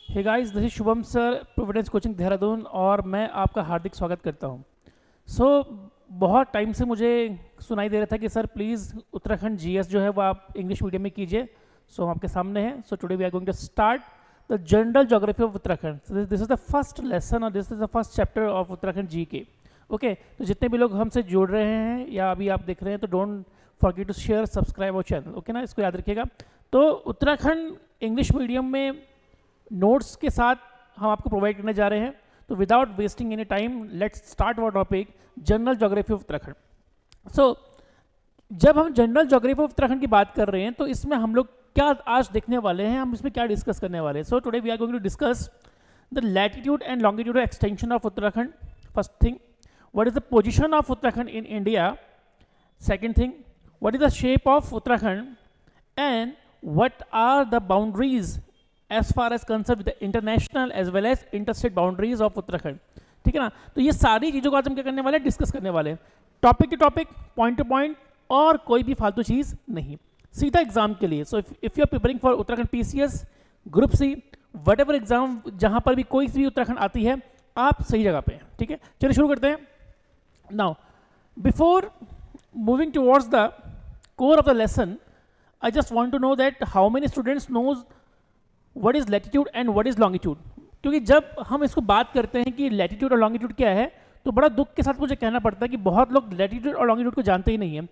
Hey guys, this is Shubham sir, Providence coaching Dehradun, और मैं आपका हार्दिक स्वागत करता हूं। बहुत टाइम से मुझे सुनाई दे रहा था कि सर प्लीज़ उत्तराखंड जीएस जो है वो आप इंग्लिश मीडियम में कीजिए। हम आपके सामने हैं। Today we are going to start the general geography of Uttarakhand. This is the first lesson और this is the first chapter of Uttarakhand G K. Okay, तो जितने भी लोग हमसे जुड़ रहे हैं या अभी आप देख रहे हैं तो don't forget to share, subscribe और चैनल। ओके ना, इसको याद रखिएगा। तो उत्तराखंड इंग्लिश मीडियम में नोट्स के साथ हम आपको प्रोवाइड करने जा रहे हैं। तो without wasting any time let's start our topic general geography of Uttarakhand. जब हम जनरल ज्योग्राफी ऑफ उत्तराखंड की बात कर रहे हैं तो इसमें हम लोग क्या आज देखने वाले हैं, हम इसमें क्या डिस्कस करने वाले हैं। Today we are going to discuss the latitude and longitude extension of Uttarakhand. First thing, what is the position of Uttarakhand in India. Second thing, what is the shape of Uttarakhand and what are the boundaries as far as concerned with the international as well as interstate boundaries of Uttarakhand. ठीक है ना, तो ये सारी चीज़ों को आज हम क्या करने वाले हैं, डिस्कस करने वाले हैं, topic to topic, point to point, और कोई भी फालतू चीज़ नहीं, सीधा एग्जाम के लिए। If you are preparing for Uttarakhand PCS, group C, whatever exam, जहाँ पर भी कोई भी उत्तराखंड आती है, आप सही जगह पे हैं। ठीक है, चलिए शुरू करते हैं। Now before moving towards the core of the lesson, I just want to know that how many students knows what is latitude and what is longitude. क्योंकि जब हम इसको बात करते हैं कि लैटिट्यूड और लॉन्गिट्यूड क्या है, तो बड़ा दुख के साथ मुझे कहना पड़ता है कि बहुत लोग लैटिट्यूड और लॉन्गिट्यूड को जानते ही नहीं है।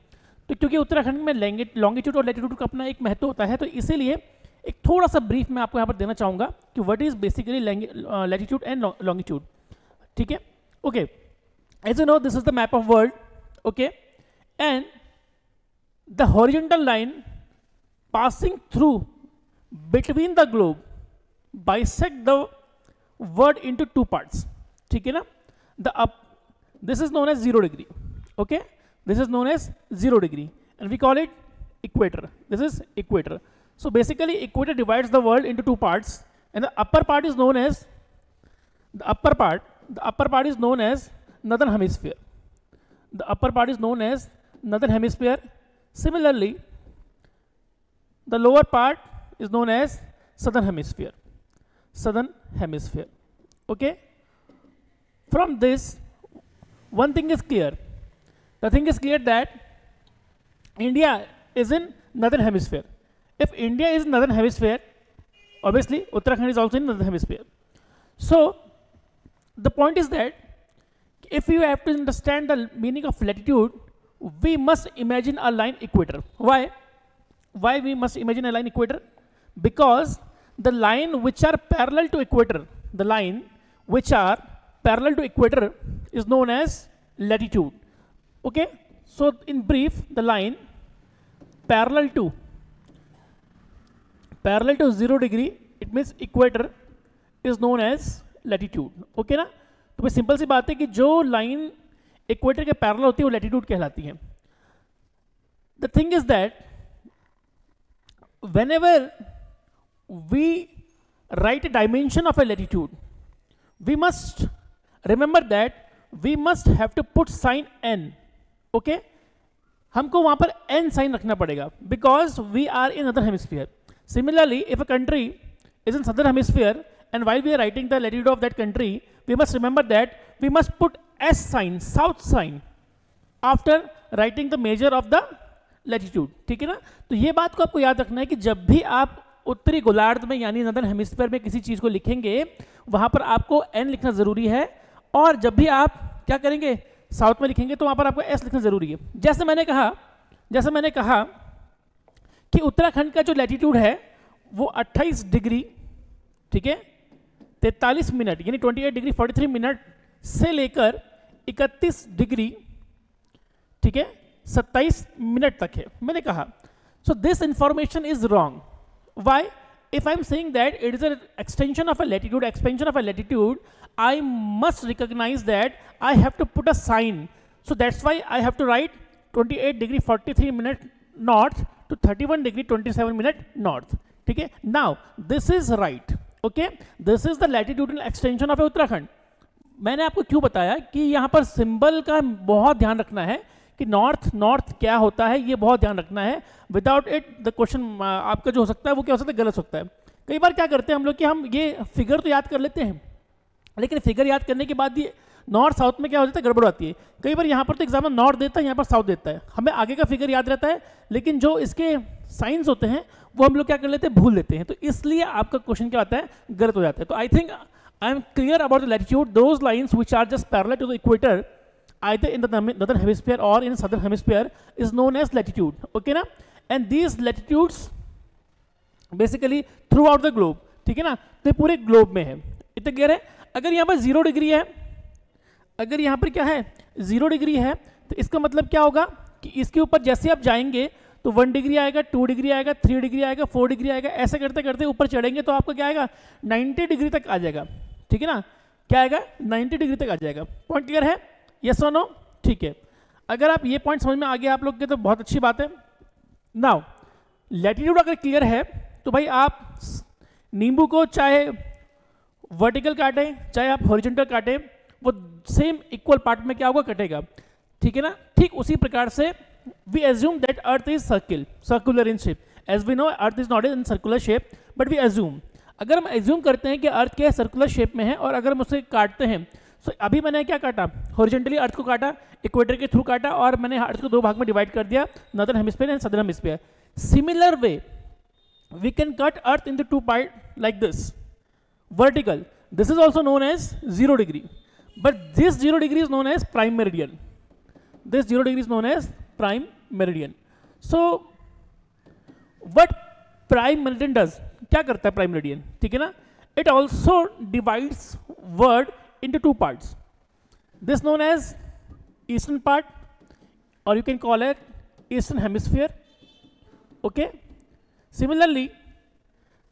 तो क्योंकि उत्तराखंड में लॉन्गिट्यूड और लैटिट्यूड का अपना एक महत्व होता है, तो इसीलिए एक थोड़ा सा ब्रीफ मैं आपको यहाँ पर देना चाहूँगा कि what is basically latitude and longitude. ठीक है, okay, as you know this is the map of world. Okay, and the horizontal line passing through between the globe bisect the world into two parts. ठीक है ना, this is known as 0 degree. Okay, this is known as 0 degree and we call it equator. This is equator. So basically equator divides the world into two parts, and the upper part is known as northern hemisphere. The upper part is known as northern hemisphere. Similarly, the lower part is known as southern hemisphere. Okay, from this one thing is clear. The thing is clear that India is in northern hemisphere. If India is in northern hemisphere, obviously Uttarakhand is also in northern hemisphere. So the point is that if you have to understand the meaning of latitude, we must imagine a line equator. Why we must imagine a line equator? Because the line which are parallel to equator, is known as latitude. Okay, so in brief, the line parallel to 0 degree, it means equator, is known as latitude. Okay ना, तो भाई simple सी बात है कि जो line equator के parallel होती है वो लैटिट्यूड कहलाती है। The thing is that whenever we write a dimension of a latitude, we must remember that we must have to put sign n. Okay, हमको वहां पर n sign रखना पड़ेगा because we are in northern hemisphere. Similarly, if a country is in southern hemisphere and while we are writing the latitude of that country, we must remember that we must put s sign, south sign, after writing the measure of the latitude. ठीक है ना, तो ये बात को आपको याद रखना है कि जब भी आप उत्तरी गोलार्ध में यानी नॉर्दर्न हेमिस्फीयर में किसी चीज़ को लिखेंगे वहाँ पर आपको एन लिखना ज़रूरी है, और जब भी आप क्या करेंगे साउथ में लिखेंगे तो वहाँ पर आपको एस लिखना ज़रूरी है। जैसे मैंने कहा कि उत्तराखंड का जो लैटिट्यूड है वो 28 डिग्री, ठीक है, 43 मिनट यानी 28 डिग्री 43 मिनट से लेकर 31 डिग्री, ठीक है, 27 मिनट तक है। मैंने कहा so this information is wrong. Why? If I am saying that it is an extension of a latitude, I must recognise that I have to put a sign. So that's why I have to write 28 degree 43 minute north to 31 degree 27 minute north. ठीक है, now this is right. Okay, this is the latitudinal extension of Uttarakhand. मैंने आपको क्यों बताया कि यहाँ पर symbol का बहुत ध्यान रखना है कि नॉर्थ क्या होता है, ये बहुत ध्यान रखना है। विदाउट इट द क्वेश्चन आपका जो हो सकता है वो क्या हो सकता है, गलत हो सकता है। कई बार क्या करते हैं हम लोग कि हम ये फिगर तो याद कर लेते हैं, लेकिन फिगर याद करने के बाद ये नॉर्थ साउथ में क्या हो जाता है, गड़बड़ आती है। कई बार यहाँ पर तो एग्जाम में नॉर्थ देता है, यहाँ पर साउथ देता है, हमें आगे का फिगर याद रहता है, लेकिन जो इसके साइंस होते हैं वो हम लोग क्या कर लेते हैं, भूल लेते हैं। तो इसलिए आपका क्वेश्चन क्या आता है, गलत हो जाता है। तो I think I am clear about the latitude, those lines which are just parallel to the equator either in the northern hemisphere or in southern hemisphere is known as latitude, okay ना। and these latitudes basically throughout the globe, ठीक है ना, तो पूरे globe में है, इतना clear है। अगर यहाँ पर 0 डिग्री है, अगर यहाँ पर क्या है 0 डिग्री है, तो इसका मतलब क्या होगा कि इसके ऊपर जैसे आप जाएंगे तो 1 डिग्री आएगा, 2 डिग्री आएगा, 3 डिग्री आएगा, 4 डिग्री आएगा, ऐसे करते करते ऊपर चढ़ेंगे तो आपका क्या आएगा 90 डिग्री तक आ जाएगा, ठीक है ना, क्या आएगा 90 डिग्री तक आ जाएगा। पॉइंट क्लियर है, यस और नो, ठीक है। अगर आप ये पॉइंट समझ में आ गया आप लोग के तो बहुत अच्छी बात है। नाउ लैटिट्यूड अगर क्लियर है तो भाई आप नींबू को चाहे वर्टिकल काटें चाहे आप हॉरिजॉन्टल काटें, वो सेम इक्वल पार्ट में क्या होगा, कटेगा, ठीक है ना। ठीक उसी प्रकार से we assume that earth is circular in shape, as we know earth is not in circular shape, but we assume, अगर हम एज्यूम करते हैं कि अर्थ क्या सर्कुलर शेप में है और अगर हम उसे काटते हैं, तो अभी मैंने क्या काटा, हॉरिजॉन्टली अर्थ को काटा, इक्वेटर के थ्रू काटा और मैंने अर्थ को 2 भाग में डिवाइड कर दिया, northern hemisphere and southern hemisphere. Similar way we can cut earth in the 2 part like this, vertical, this is also known as 0 degree, but this 0 degree is known as prime meridian, this 0 degree is known as prime meridian। so what prime meridian does, क्या करता है prime meridian, ठीक है ना, it also divides world into 2 parts, this known as eastern part or you can call it eastern hemisphere, okay। similarly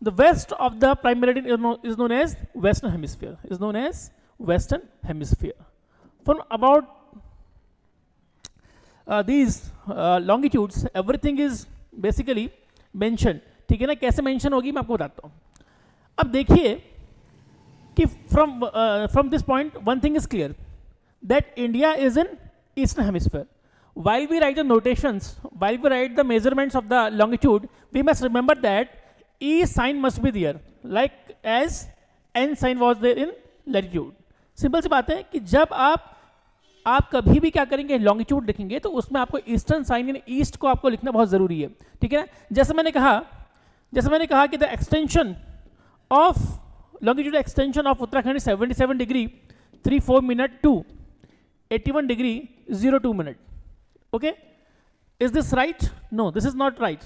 the west of the prime meridian is known as western hemisphere, is known as western hemisphere। from about these longitudes everything is basically mentioned, ठीक है ना। कैसे mention होगी मैं आपको बताता हूँ। अब देखिए कि from this point one thing is clear that India is in eastern hemisphere। while we write the notations, while we write the measurements of the longitude, we must remember that E sign must be there like as N sign was there in latitude। Simple सी बात है कि जब आप कभी भी क्या करेंगे, लॉन्गिट्यूड लिखेंगे तो उसमें आपको ईस्टर्न साइन यानी ईस्ट को आपको लिखना बहुत जरूरी है, ठीक है। जैसे मैंने कहा कि the extension of longitude extension of Uttarakhand 77 degree 34 minute to 81 degree 02 minute, okay. Is this right? No, this is not right.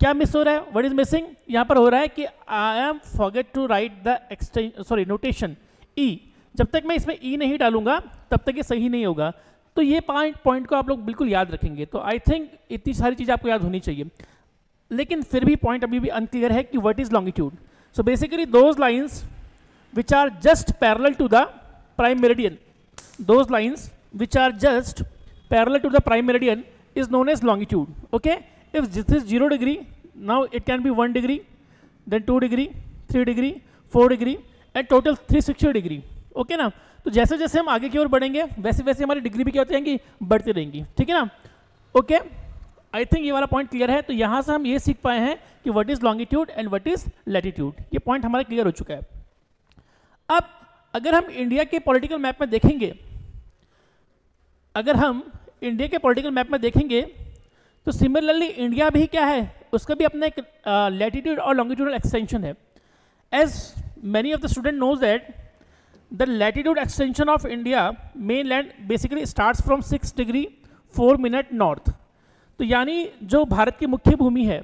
क्या मिस हो रहा है, व्हाट इज मिसिंग, यहाँ पर हो रहा है कि I am forget to write the notation E. जब तक मैं इसमें ई नहीं डालूंगा तब तक ये सही नहीं होगा। तो ये पॉइंट को आप लोग बिल्कुल याद रखेंगे। तो आई थिंक इतनी सारी चीज़ें आपको याद होनी चाहिए, लेकिन फिर भी पॉइंट अभी भी अनक्लियर है कि what is longitude. So basically those lines which are just parallel to the prime meridian, those lines which are just parallel to the prime meridian is known as longitude, okay. If this is 0 degree, now it can be 1 degree, then 2 degree, 3 degree, 4 degree, and total 360 degree, okay ना। तो जैसे जैसे हम आगे की ओर बढ़ेंगे वैसे वैसे हमारी डिग्री भी क्या होती रहेंगी, बढ़ती रहेंगी, ठीक है ना, ओके। आई थिंक ये वाला पॉइंट क्लियर है। तो यहाँ से हम ये सीख पाए हैं कि what is longitude and what is latitude, ये पॉइंट हमारा क्लियर हो चुका है। अब अगर हम इंडिया के पॉलिटिकल मैप में देखेंगे, अगर हम इंडिया के पॉलिटिकल मैप में देखेंगे तो सिमिलरली इंडिया भी क्या है, उसका भी अपना एक लैटिट्यूड और लॉन्गिट्यूडल एक्सटेंशन है। As many of the student knows that the latitude extension of India mainland basically starts from 6 degree 4 minute north. तो यानी जो भारत की मुख्य भूमि है,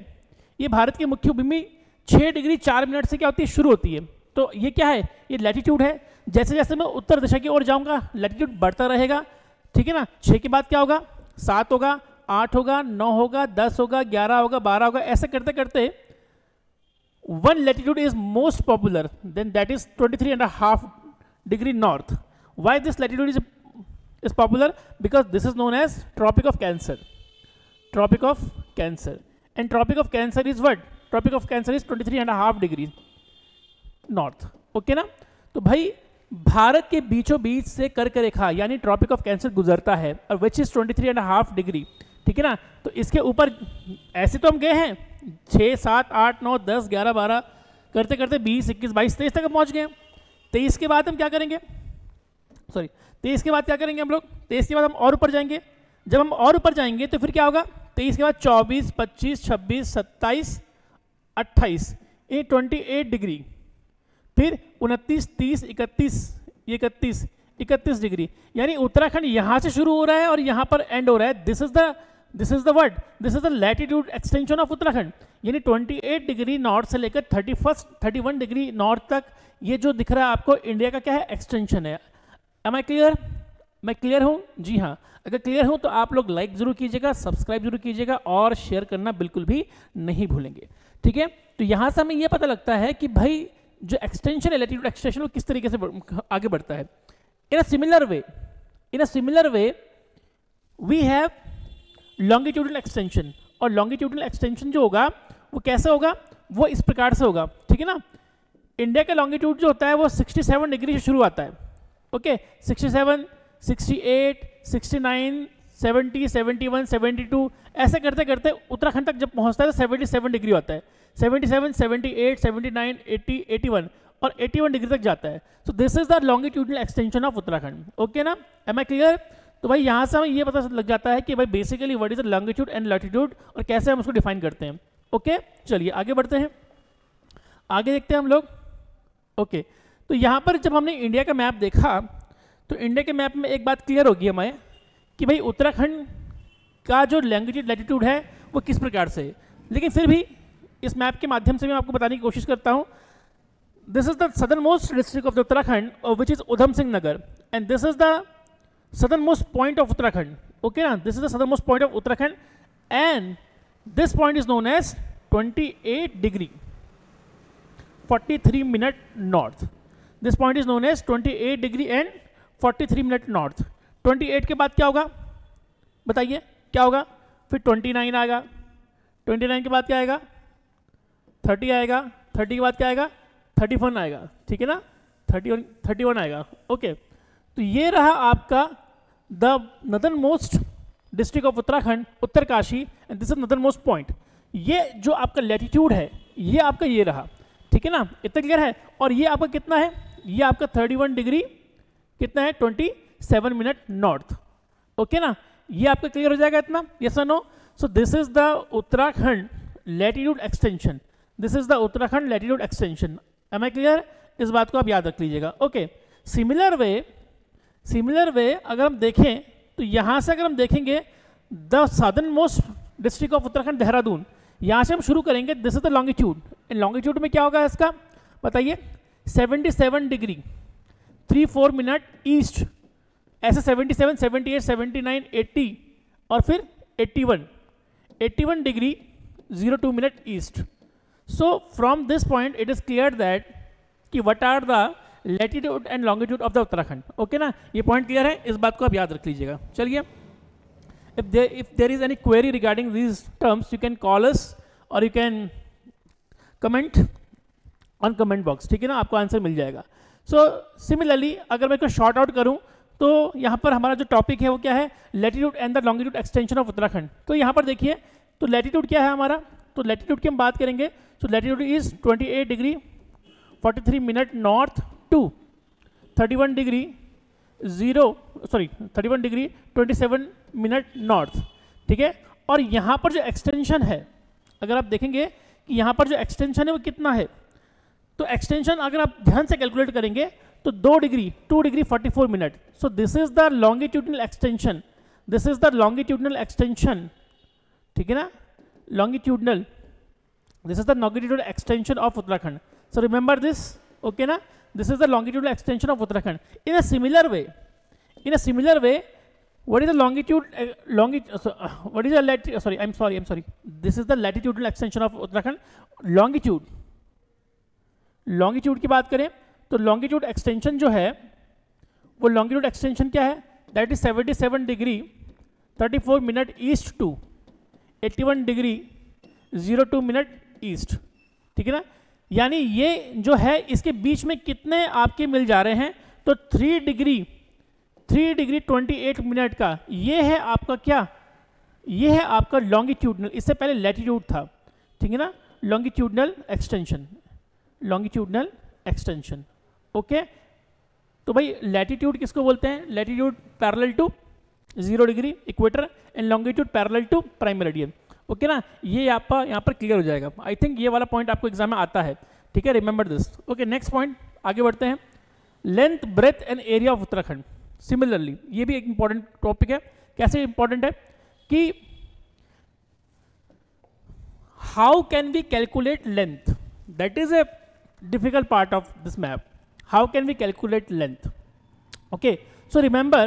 ये भारत की मुख्य भूमि 6 डिग्री 4 मिनट से क्या होती है, शुरू होती है। तो ये क्या है, ये लैटिट्यूड है। जैसे जैसे मैं उत्तर दिशा की ओर जाऊंगा लैटिट्यूड बढ़ता रहेगा, ठीक है ना। 6 के बाद क्या होगा, 7 होगा, 8 होगा, 9 होगा, 10 होगा, 11 होगा, 12 होगा, ऐसे करते करते one latitude is most popular, then that is 23.5 degree north। why this latitude is popular? Because this is known as Tropic of Cancer, Tropic of Cancer, and Tropic of Cancer is what? Tropic of Cancer is 23.5 degree north, okay ना। तो भाई भारत के बीचों बीच से कर्क रेखा यानी tropic of cancer गुजरता है और विच इज 23.5 डिग्री, ठीक है ना। तो इसके ऊपर ऐसे तो हम गए हैं 6, 7, 8, 9, 10, 11, 12, करते करते 20, 21, 22, 23 तक पहुँच गए। 23 के बाद हम क्या करेंगे, 23 के बाद क्या करेंगे हम लोग, 23 के बाद हम और ऊपर जाएंगे। जब हम और ऊपर जाएंगे तो फिर क्या होगा, 23 के बाद 24, 25, 26, 27, 28, ये 28 डिग्री, फिर 29, 30, 31, 31 डिग्री। यानी उत्तराखंड यहाँ से शुरू हो रहा है और यहाँ पर एंड हो रहा है। This is the latitude extension of Uttarakhand. यानी 28 डिग्री नॉर्थ से लेकर 31 डिग्री नॉर्थ तक ये जो दिख रहा है आपको इंडिया का क्या है, एक्सटेंशन है। Am I clear? मैं क्लियर हूँ? जी हाँ। अगर क्लियर हूँ तो आप लोग लाइक जरूर कीजिएगा, सब्सक्राइब जरूर कीजिएगा और शेयर करना बिल्कुल भी नहीं भूलेंगे। ठीक है, तो यहाँ से हमें यह पता लगता है कि भाई जो एक्सटेंशन है, लैटिट्यूड एक्सटेंशन, वो किस तरीके से आगे बढ़ता है। In a similar way we have longitudinal extension. और लॉन्गिट्यूडनल एक्सटेंशन जो होगा वो कैसे होगा, वो इस प्रकार से होगा। ठीक है ना, इंडिया का लॉन्गिट्यूड जो होता है वो 67 डिग्री से शुरू आता है। ओके, 67, 68, 69, 70, 71, 72 ऐसे करते करते उत्तराखंड तक जब पहुंचता है तो 77 डिग्री होता है। 77, 78, 79, 80, 81 और 81 डिग्री तक जाता है। सो this is the longitudinal extension of Uttarakhand. Okay ना, एम आई क्लियर? तो भाई यहाँ से हमें ये पता लग जाता है कि भाई basically what is the longitude and latitude और कैसे हम उसको डिफाइन करते हैं। ओके, चलिए आगे बढ़ते हैं, आगे देखते हैं हम लोग। ओके, तो यहाँ पर जब हमने इंडिया का मैप देखा तो इंडिया के मैप में एक बात क्लियर होगी हमें कि भाई उत्तराखंड का जो लैंग्वेज लैटिट्यूड है वो किस प्रकार से है। लेकिन फिर भी इस मैप के माध्यम से मैं आपको बताने की कोशिश करता हूँ। This is the southern most district of the Uttarakhand which is Udham Singh Nagar and this is the southern most point of Uttarakhand. Okay ना, this is the southern most point of Uttarakhand and this point is known as 28 degree 43 minute north. This point is known as 28 degree and 43 minute north. 28 के बाद क्या होगा बताइए, क्या होगा? फिर 29 आएगा, 29 के बाद क्या आएगा? 30 आएगा, 30 के बाद क्या आएगा? 31 आएगा। ठीक है ना, 31 आएगा। ओके, तो ये रहा आपका the northern most district of Uttarakhand, Uttarkashi, and this is northern most point. ये जो आपका लैटिट्यूड है ये आपका ये रहा। ठीक है ना, इतना क्लियर है? और ये आपका कितना है? ये आपका 31 डिग्री कितना है? 27 मिनट नॉर्थ। ओके ना, ये आपका क्लियर हो जाएगा इतना, यस और no? So this is the Uttarakhand latitude extension, this is the Uttarakhand latitude extension. Am I clear? इस बात को आप याद रख लीजिएगा। ओके, सिमिलर वे अगर हम देखें तो यहां से अगर हम देखेंगे the southern most district of Uttarakhand Dehradun, यहां से हम शुरू करेंगे। This is the longitude. Longitude में क्या होगा इसका बताइए? 77 डिग्री 34 मिनट ईस्ट, ऐसे 77, 78, 79, 80 और फिर 81 degree 02 minute east. So from this point it is clear that कि what are the latitude and longitude of the Uttarakhand. Okay ना, ये पॉइंट क्लियर है, इस बात को आप याद रख लीजिएगा। चलिए, if there is any query regarding these terms you can call us or you can comment on comment box। ठीक है ना, आपको आंसर मिल जाएगा। सो सिमिलरली अगर मैं इसको शॉर्ट आउट करूं तो यहाँ पर हमारा जो टॉपिक है वो क्या है? Latitude and the longitude extension of Uttarakhand. तो यहाँ पर देखिए, तो लैटिट्यूड क्या है हमारा? तो लैटिट्यूड की हम बात करेंगे। So latitude is 28 degree 43 minute north to 31 degree 27 minute north. ठीक है, और यहाँ पर जो एक्सटेंशन है अगर आप देखेंगे कि यहाँ पर जो एक्सटेंशन है वो कितना है, तो एक्सटेंशन अगर आप ध्यान से कैलकुलेट करेंगे तो 2 degree 44 minute. So this is the longitudinal extension, this is the longitudinal extension. ठीक है ना, longitudinal, this is the longitudinal extension of Uttarakhand. So remember this. Okay ना, this is the longitudinal extension of Uttarakhand. In a similar way, what is the longitude? What is the latitude? Sorry, I'm sorry. This is the latitudinal extension of Uttarakhand. Longitude की बात करें तो longitude extension जो है वो longitude extension क्या है? That is 77 degree 34 minute east to 81 degree 02 minute east. ठीक है ना, यानी ये जो है इसके बीच में कितने आपके मिल जा रहे हैं? तो 3 डिग्री 28 मिनट का ये है आपका क्या? ये है आपका लॉन्गिट्यूडनल, इससे पहले लैटिट्यूड था। ठीक है ना, longitudinal extension, longitudinal extension. Okay, तो भाई लैटिट्यूड किसको बोलते हैं? Latitude parallel to 0 degree equator and longitude parallel to prime meridian. Okay ना, ये आपका यहाँ पर क्लियर हो जाएगा। आई थिंक ये वाला पॉइंट आपको एग्जाम में आता है, ठीक है, remember this. Okay, next point आगे बढ़ते हैं। Length, breadth and area of Uttarakhand. Similarly ये भी एक इंपॉर्टेंट टॉपिक है। कैसे इंपॉर्टेंट है कि how can we calculate length? That is a difficult part of this map. How can we calculate length? Okay, so remember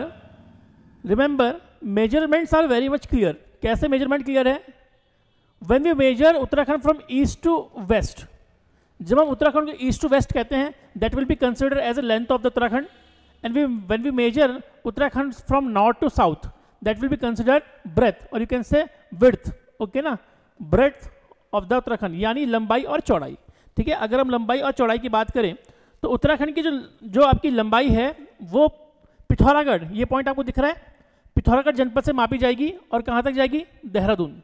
measurements are very much clear. कैसे measurement clear है? When we measure Uttarakhand from east to west, जब हम उत्तराखंड को east to west कहते हैं, that will be considered as a length of the Uttarakhand. And when we measure Uttarakhand from north to south, that will be considered breadth, or you can say width. Okay ना, breadth of the Uttarakhand यानी लंबाई और चौड़ाई। ठीक है, अगर हम लंबाई और चौड़ाई की बात करें तो उत्तराखंड की जो आपकी लंबाई है वो पिथौरागढ़, ये पॉइंट आपको दिख रहा है, पिथौरागढ़ जनपद से मापी जाएगी और कहाँ तक जाएगी? देहरादून।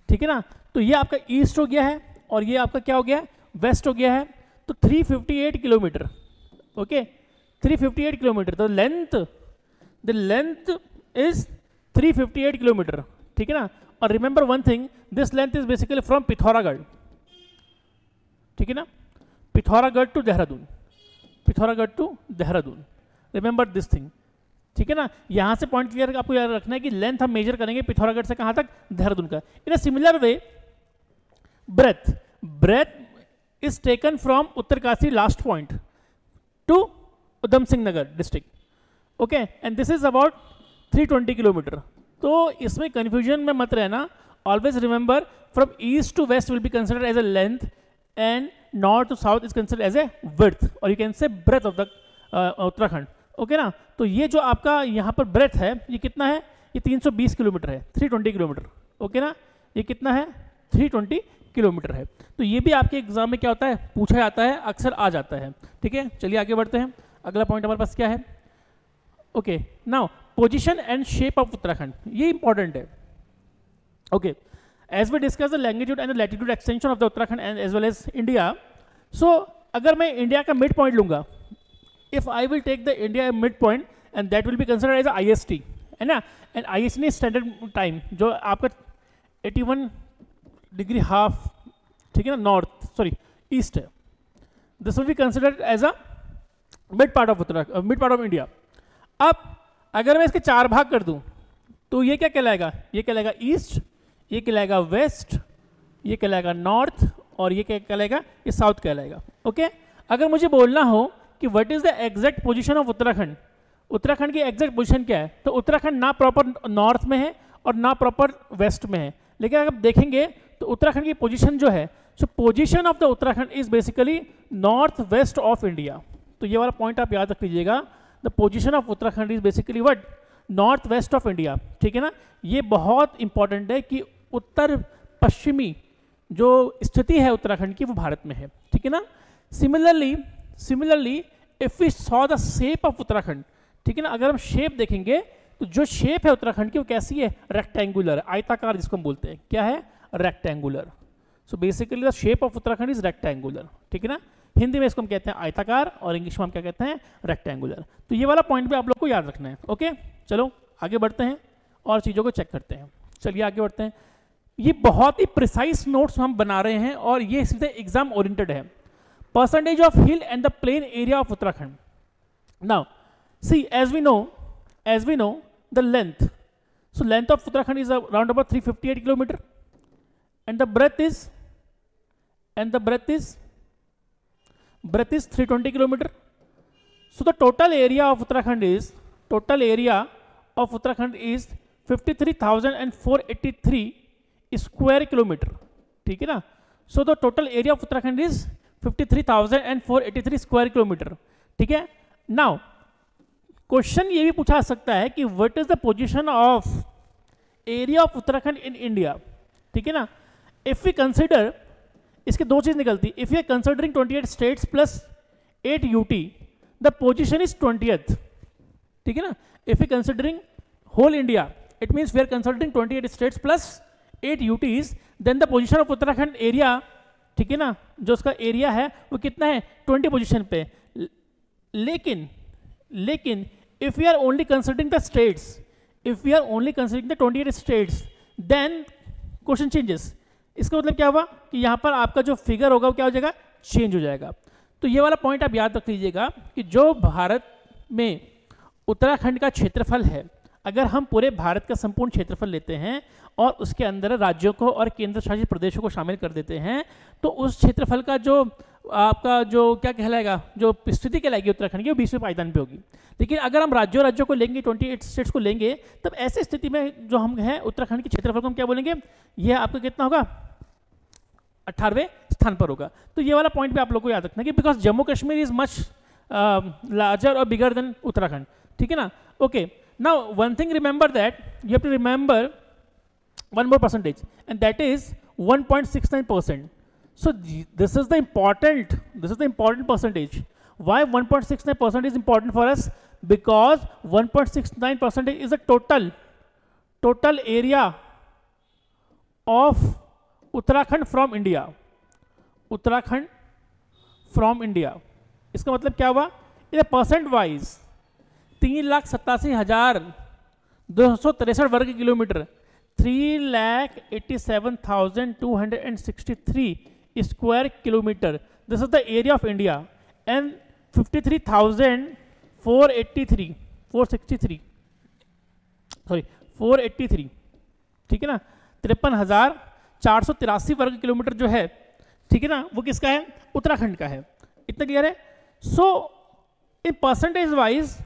ठीक है ना, तो ये आपका ईस्ट हो गया है और ये आपका क्या हो गया है? वेस्ट हो गया है। तो 358 किलोमीटर। Okay, 358 kilometre. तो द लेंथ इज 358 किलोमीटर। ठीक है ना, और remember one thing, this length is basically from Pithoragarh. ठीक है ना, Pithoragarh to Dehradun, Pithoragarh to Dehradun, remember this thing. ठीक है ना, यहां से पॉइंट क्लियर आपको याद रखना है कि लेंथ हम मेजर करेंगे पिथौरागढ़ से कहां तक? देहरादून का। In a similar way breadth is taken from Uttarkashi last point to Udham Singh Nagar district. Okay, and this is about 320 kilometre. तो इसमें कंफ्यूजन में मत रहना, always remember from east to west will be considered as a length and north to south is considered as a width, or you can say breadth of the Uttarakhand. Okay ना, तो ये जो आपका यहाँ पर breadth है ये कितना है? ये 320 किलोमीटर है, 320 किलोमीटर। ओके ना, ये कितना है? 320 किलोमीटर है। तो ये भी आपके एग्जाम में क्या होता है? पूछा जाता है, अक्सर आ जाता है। ठीक है, चलिए आगे बढ़ते हैं। अगला पॉइंट हमारे पास क्या है? Okay, now position and shape of Uttarakhand, ये इंपॉर्टेंट है। Okay, as we discuss the longitude and the latitude extension of the Uttarakhand and as well as India, so अगर मैं इंडिया का मिड पॉइंट लूंगा, if I will take the India mid point and that will be considered as a IST, है ना, and IST is standard time जो आपका 81 degree half, ठीक है ना, नॉर्थ सॉरी ईस्ट है, this will be considered as a mid part of Uttarakhand, mid part of India। अब अगर मैं इसके 4 भाग कर दूं तो ये क्या कहलाएगा? ये कहलाएगा ईस्ट, ये कहलाएगा वेस्ट, ये कहलाएगा नॉर्थ और ये क्या कहलाएगा? ये साउथ कहलाएगा। ओके, अगर मुझे बोलना हो कि what is the exact position of Uttarakhand, Uttarakhand की एग्जैक्ट पोजीशन क्या है, तो उत्तराखंड ना प्रॉपर नॉर्थ में है और ना प्रॉपर वेस्ट में है। लेकिन अगर आप देखेंगे तो उत्तराखंड की पोजीशन जो है, सो position of the Uttarakhand is basically north west of India. तो ये वाला पॉइंट आप याद रख लीजिएगा, the position of Uttarakhand is basically what? North west of India. ठीक है ना, ये बहुत इंपॉर्टेंट है कि उत्तर पश्चिमी जो स्थिति है उत्तराखंड की वो भारत में है। ठीक है ना, similarly if we saw the shape of Uttarakhand, ठीक है ना, अगर हम शेप देखेंगे तो जो शेप है उत्तराखंड की वो कैसी है? रेक्टेंगुलर, आयताकार जिसको हम बोलते हैं। क्या है? Rectangular. So basically the shape of Uttarakhand is rectangular. ठीक है ना, हिंदी में इसको हम कहते हैं आयताकार और इंग्लिश में हम क्या कहते हैं? रेक्टेंगुलर। तो ये वाला पॉइंट भी आप लोग को याद रखना है। ओके, चलो आगे बढ़ते हैं और चीज़ों को चेक करते हैं। चलिए आगे बढ़ते हैं। ये बहुत ही प्रिसाइज नोट्स हम बना रहे हैं और ये सीधे एग्जाम ओरिएंटेड है। Percentage of hill and the plain area of Uttarakhand. Now see as we know the length, so length of Uttarakhand is around about 358 kilometre and the breadth is 320 kilometre. So the total area of Uttarakhand is 53,483 square kilometre. ठीक है ना, so the total area of Uttarakhand is 53,483 square kilometre. ठीक है, now question ये भी पूछा सकता है कि what is the position of area of Uttarakhand in India. ठीक है ना, इफ वी कंसिडर, इसके दो चीज निकलती, if you are considering 28 states plus 8 UT, the position is 20th। ठीक है ना, if you considering whole India, it means we are considering 28 states plus 8 UTs, then the position of Uttarakhand area, ठीक है ना, जो उसका एरिया है वो कितना है 20 पोजीशन पे। लेकिन if we are only considering the states, if we are only considering the 28 states, then question changes. इसका मतलब क्या हुआ कि यहाँ पर आपका जो फिगर होगा वो क्या हो जाएगा, चेंज हो जाएगा। तो ये वाला पॉइंट आप याद रख लीजिएगा कि जो भारत में उत्तराखंड का क्षेत्रफल है, अगर हम पूरे भारत का संपूर्ण क्षेत्रफल लेते हैं और उसके अंदर राज्यों को और केंद्र शासित प्रदेशों को शामिल कर देते हैं, तो उस क्षेत्रफल का जो आपका जो क्या कहलाएगा, जो स्थिति कहलाएगी उत्तराखंड की, वो 20वें पायदान पे होगी। लेकिन अगर हम राज्यों को लेंगे, 28 स्टेट्स को लेंगे, तब ऐसी स्थिति में जो हम हैं उत्तराखंड के क्षेत्रफल को हम क्या बोलेंगे, यह आपका कितना होगा, 18वें स्थान पर होगा। तो ये वाला पॉइंट भी आप लोग को याद रखना कि because Jammu Kashmir is much larger और बिगर देन उत्तराखंड, ठीक है ना। Okay, now one thing remember that you have to remember one more percentage, and that is 1.69%. So this is the important percentage. Why 1.69% is important for us? Because 1.69% is the total area of Uttarakhand from India. Uttarakhand from India. इसका मतलब क्या हुआ, ये percent wise 3,87,263 वर्ग kilometre, 3,87,263 square kilometer. This is the area of India, and 483, ठीक है ना, 53,483 वर्ग किलोमीटर जो है, ठीक है ना, वो किसका है, उत्तराखंड का है। इतना क्लियर है। So in percentage wise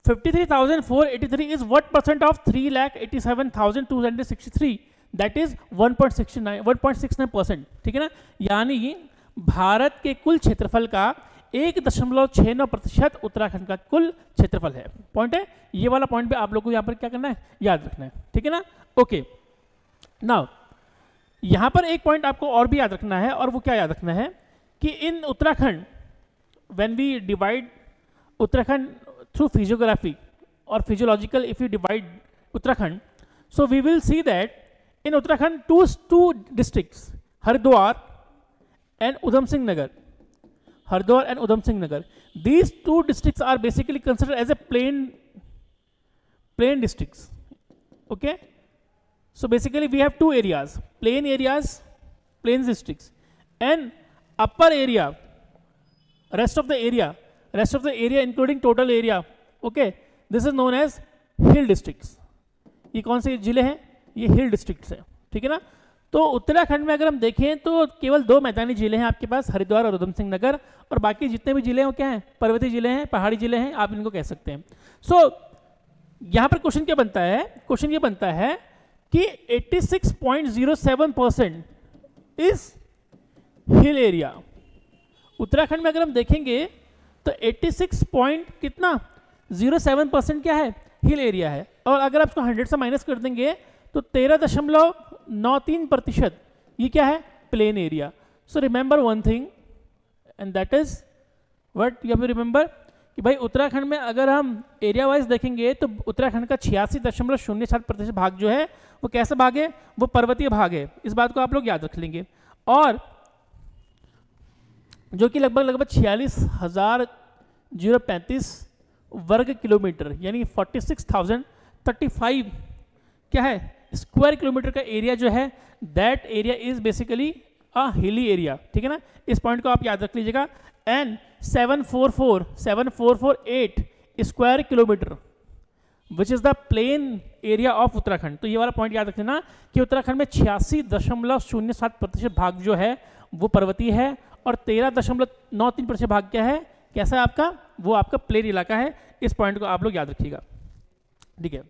53,483 is what percent of 3,87,263? That is 1.69%, ठीक है ना। यानी भारत के कुल क्षेत्रफल का 1.69% उत्तराखंड का कुल क्षेत्रफल है। पॉइंट है, ये वाला पॉइंट भी आप लोगों को यहाँ पर क्या करना है, याद रखना है, ठीक है ना। ओके, नाउ यहाँ पर एक पॉइंट आपको और भी याद रखना है, और वो क्या याद रखना है कि in Uttarakhand, when we divide Uttarakhand through physiography or physiological, if you divide Uttarakhand, so we will see that in Uttarakhand two districts, Haridwar and Udham Singh Nagar. Haridwar and Udham Singh Nagar. These two districts are basically considered as a plain districts. Okay, so basically we have two areas, plain districts, and upper area, rest of the area including total area, okay, this is known as hill districts. ये कौन से जिले हैं, ये हिल districts हैं, ठीक है ना। तो उत्तराखंड में अगर हम देखें तो केवल 2 मैदानी जिले हैं आपके पास, हरिद्वार और उधम सिंह नगर, और बाकी जितने भी जिले हैं वो क्या हैं, पर्वतीय जिले हैं, पहाड़ी जिले हैं, आप इनको कह सकते हैं। सो यहाँ पर क्वेश्चन क्या बनता है, क्वेश्चन ये बनता है कि 86.07% इज हिल एरिया। उत्तराखंड में अगर हम देखेंगे तो 86.07% क्या है, हिल एरिया है, और अगर आप इसको 100 से माइनस कर देंगे तो 13.93% ये क्या है, plain area. So remember one thing, and that is what you have to remember कि भाई उत्तराखंड में अगर हम एरिया वाइज देखेंगे तो उत्तराखंड का 86.07% भाग जो है वो कैसा भाग है, वो पर्वतीय भाग है। इस बात को आप लोग याद रख लेंगे, और जो कि लगभग 46,035 वर्ग किलोमीटर, यानी 46,035 क्या है, स्क्वायर किलोमीटर का एरिया जो है, that area is basically a hilly area, ठीक है ना। इस पॉइंट को आप याद रख लीजिएगा। And 744,8 square kilometre which is the plain area of Uttarakhand. तो ये वाला पॉइंट याद रखना कि उत्तराखंड में 86.07% भाग जो है वो पर्वतीय है, और 13.93% भाग क्या है, कैसा है आपका, वो आपका प्लेन इलाका है। इस पॉइंट को आप लोग याद रखिएगा, ठीक है।